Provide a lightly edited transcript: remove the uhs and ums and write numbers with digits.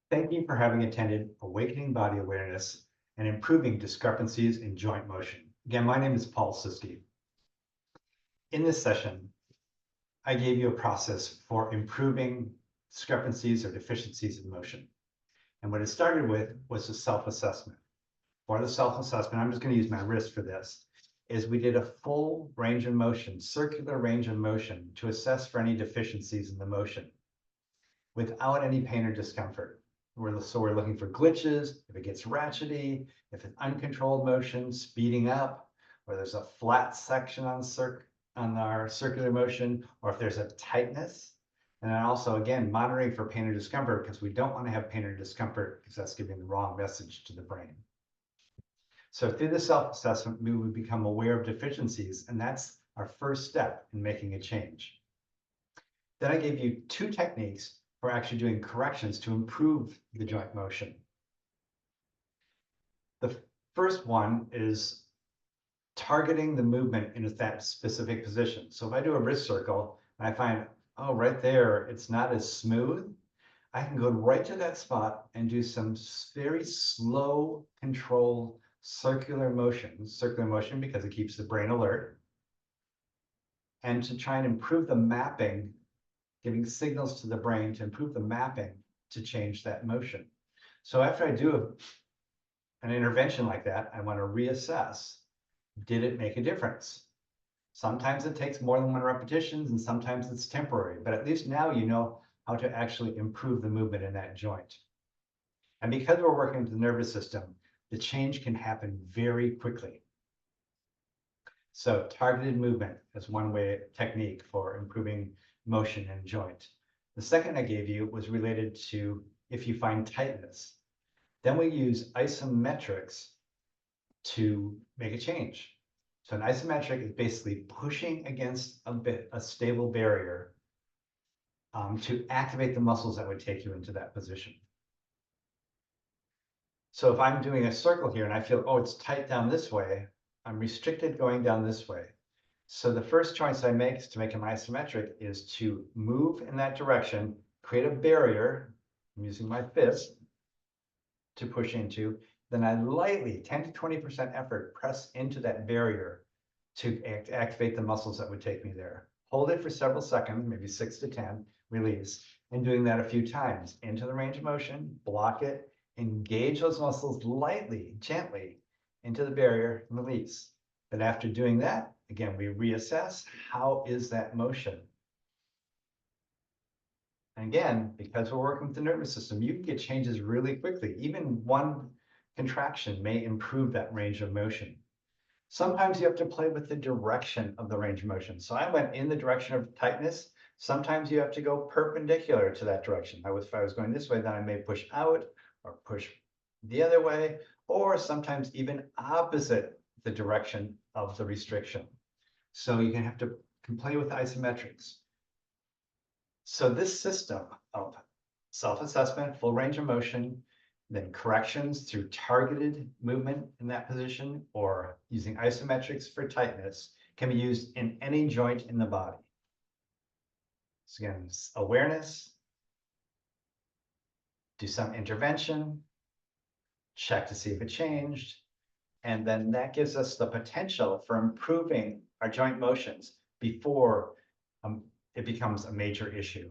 Thank you for having attended Awakening Body Awareness and Improving Discrepancies in Joint Motion. Again, my name is Paul Ciske. In this session, I gave you a process for improving discrepancies or deficiencies in motion. And what it started with was a self-assessment. For the self-assessment, I'm just going to use my wrist for this, is we did a full range of motion, circular range of motion, to assess for any deficiencies in the motion without any pain or discomfort. So we're looking for glitches, if it gets ratchety, if it's uncontrolled motion, speeding up, or there's a flat section on our circular motion, or if there's a tightness. And then also, again, monitoring for pain or discomfort, because we don't want to have pain or discomfort because that's giving the wrong message to the brain. So through the self-assessment, we would become aware of deficiencies, and that's our first step in making a change. Then I gave you two techniques for actually doing corrections to improve the joint motion. The first one is targeting the movement in that specific position. So if I do a wrist circle and I find, oh, right there, it's not as smooth, I can go right to that spot and do some very slow, controlled circular motion because it keeps the brain alert, and to try and improve the mapping, giving signals to the brain to improve the mapping to change that motion. So after I do an intervention like that, I want to reassess, did it make a difference? Sometimes it takes more than one repetitions and sometimes it's temporary, but at least now you know how to actually improve the movement in that joint. And because we're working with the nervous system, the change can happen very quickly. So targeted movement is one technique for improving motion and joint. The second I gave you was related to if you find tightness. Then we use isometrics to make a change. So an isometric is basically pushing against a stable barrier to activate the muscles that would take you into that position. So if I'm doing a circle here and I feel, oh, it's tight down this way, I'm restricted going down this way. So the first choice I make to make an isometric is to move in that direction, create a barrier. I'm using my fist to push into. Then I lightly, 10 to 20% effort, press into that barrier to activate the muscles that would take me there. Hold it for several seconds, maybe 6 to 10, release. And doing that a few times into the range of motion, block it, engage those muscles lightly, gently into the barrier, and release. Then after doing that, again, we reassess, how is that motion? And again, because we're working with the nervous system, you can get changes really quickly. Even one contraction may improve that range of motion. Sometimes you have to play with the direction of the range of motion. So I went in the direction of tightness. Sometimes you have to go perpendicular to that direction. If I was going this way, then I may push out or push the other way, or sometimes even opposite the direction of the restriction. So you can play with isometrics. So this system of self-assessment, full range of motion, then corrections through targeted movement in that position, or using isometrics for tightness, can be used in any joint in the body. So again, awareness, do some intervention, check to see if it changed, and then that gives us the potential for improving our joint motions before it becomes a major issue.